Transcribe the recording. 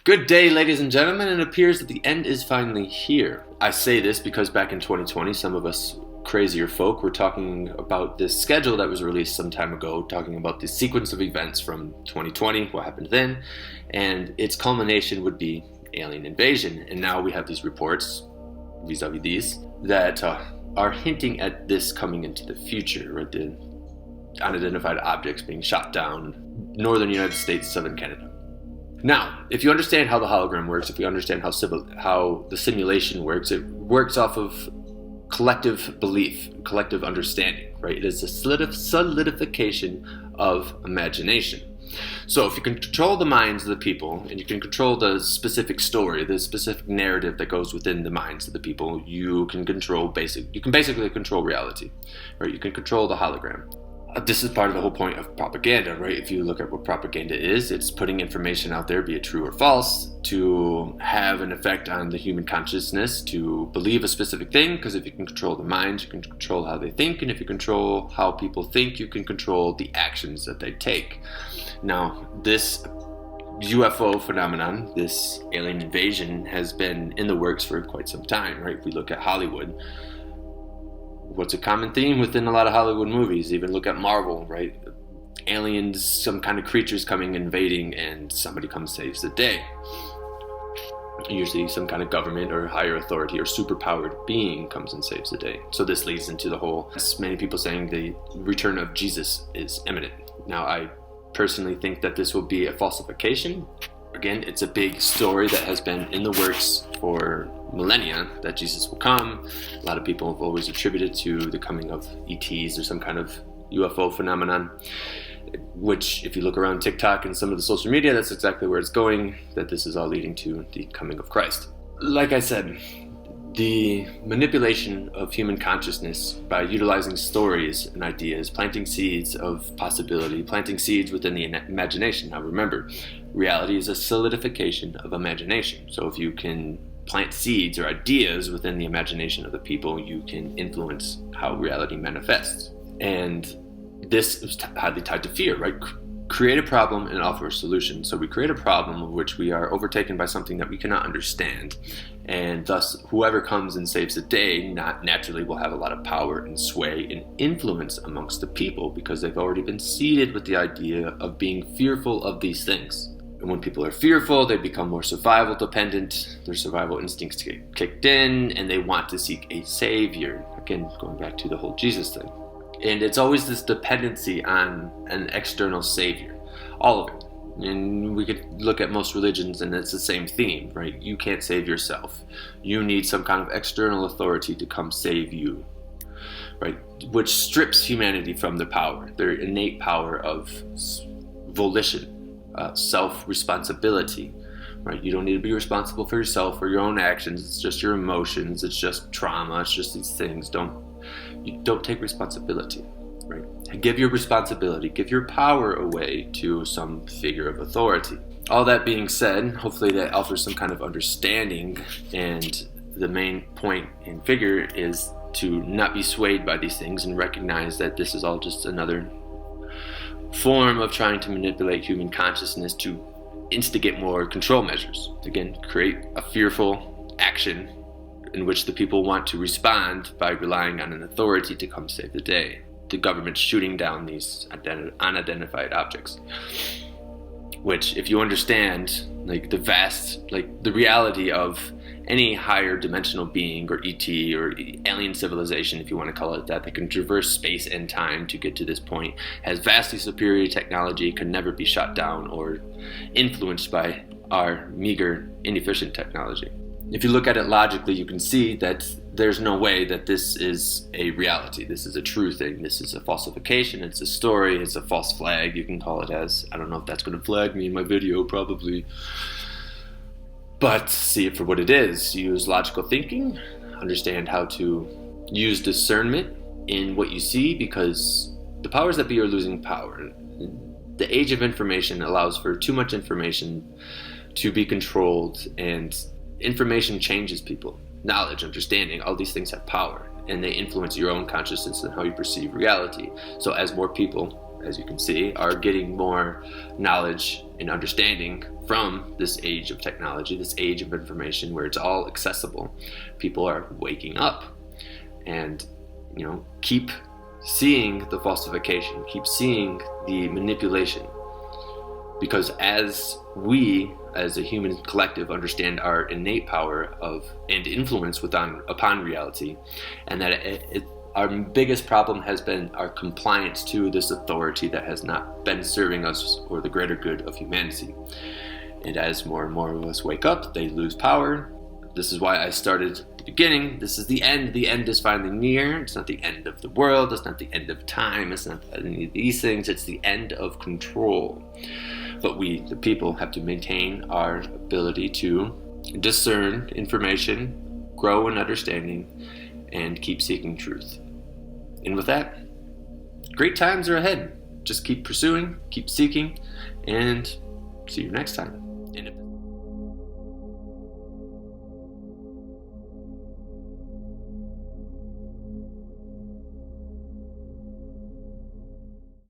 Good day, ladies and gentlemen. It appears that the end is finally here. I say this because back in 2020, some of us crazier folk were talking about this schedule that was released some time ago, talking about the sequence of events from 2020, what happened then, and its culmination would be alien invasion. And now we have these reports, vis-a-vis these, that are hinting at this coming into the future, right? The unidentified objects being shot down, northern United States, southern Canada. Now, if you understand how the hologram works, if you understand how the simulation works, it works off of collective belief, collective understanding, right? It is a solidification of imagination. So if you can control the minds of the people, and you can control the specific story, the specific narrative that goes within the minds of the people, you can basically control reality, right? You can control the hologram. This is part of the whole point of propaganda, right? If you look at what propaganda is, it's putting information out there, be it true or false, to have an effect on the human consciousness, to believe a specific thing, because if you can control the mind, you can control how they think, and if you control how people think, you can control the actions that they take. Now, this UFO phenomenon, this alien invasion, has been in the works for quite some time, right? If we look at Hollywood, what's a common theme within a lot of Hollywood movies? Even look at Marvel, right? Aliens, some kind of creatures coming, invading, and somebody comes saves the day. Usually some kind of government or higher authority or superpowered being comes and saves the day. So this leads into the whole, many people saying the return of Jesus is imminent. Now, I personally think that this will be a falsification. Again, it's a big story that has been in the works for millennia, that Jesus will come. A lot of people have always attributed to the coming of ETs or some kind of UFO phenomenon, which if you look around TikTok and some of the social media, that's exactly where it's going, that this is all leading to the coming of Christ. Like I said, the manipulation of human consciousness by utilizing stories and ideas, planting seeds of possibility, planting seeds within the imagination. Now remember, reality is a solidification of imagination. So if you can plant seeds or ideas within the imagination of the people, you can influence how reality manifests. And this is highly tied to fear, right? Create a problem and offer a solution. So we create a problem of which we are overtaken by something that we cannot understand, and thus whoever comes and saves the day not naturally will have a lot of power and sway and influence amongst the people, because they've already been seeded with the idea of being fearful of these things. And when people are fearful, they become more survival dependent, their survival instincts get kicked in, and they want to seek a savior. Again, going back to the whole Jesus thing. And it's always this dependency on an external savior, all of it. And we could look at most religions and it's the same theme, right? You can't save yourself. You need some kind of external authority to come save you, right? Which strips humanity from the power, their innate power of volition, self-responsibility, right? You don't need to be responsible for yourself or your own actions. It's just your emotions. It's just trauma. It's just these things. You don't take responsibility, right? Give your responsibility, give your power away to some figure of authority. All that being said, hopefully that offers some kind of understanding, and the main point and figure is to not be swayed by these things and recognize that this is all just another form of trying to manipulate human consciousness to instigate more control measures. Again, create a fearful action in which the people want to respond by relying on an authority to come save the day. The government shooting down these unidentified objects. Which, if you understand, the reality of any higher dimensional being, or ET, or alien civilization, if you want to call it that can traverse space and time to get to this point, has vastly superior technology, can never be shot down or influenced by our meager, inefficient technology. If you look at it logically, you can see that there's no way that this is a reality. This is a true thing. This is a falsification. It's a story. It's a false flag, you can call it as. I don't know if that's going to flag me in my video, probably. But see it for what it is. Use logical thinking. Understand how to use discernment in what you see, because the powers that be are losing power. The age of information allows for too much information to be controlled, and information changes people. Knowledge, understanding, all these things have power, and they influence your own consciousness and how you perceive reality. So as more people as you can see, are getting more knowledge and understanding from this age of technology, this age of information where it's all accessible. People are waking up and, keep seeing the falsification, keep seeing the manipulation. Because as we, as a human collective, understand our innate power and influence upon reality, and that our biggest problem has been our compliance to this authority that has not been serving us or the greater good of humanity. And as more and more of us wake up, they lose power. This is why I started at the beginning. This is the end. The end is finally near. It's not the end of the world. It's not the end of time. It's not any of these things. It's the end of control. But we, the people, have to maintain our ability to discern information, grow in understanding, and keep seeking truth. And with that, great times are ahead. Just keep pursuing, keep seeking, and see you next time.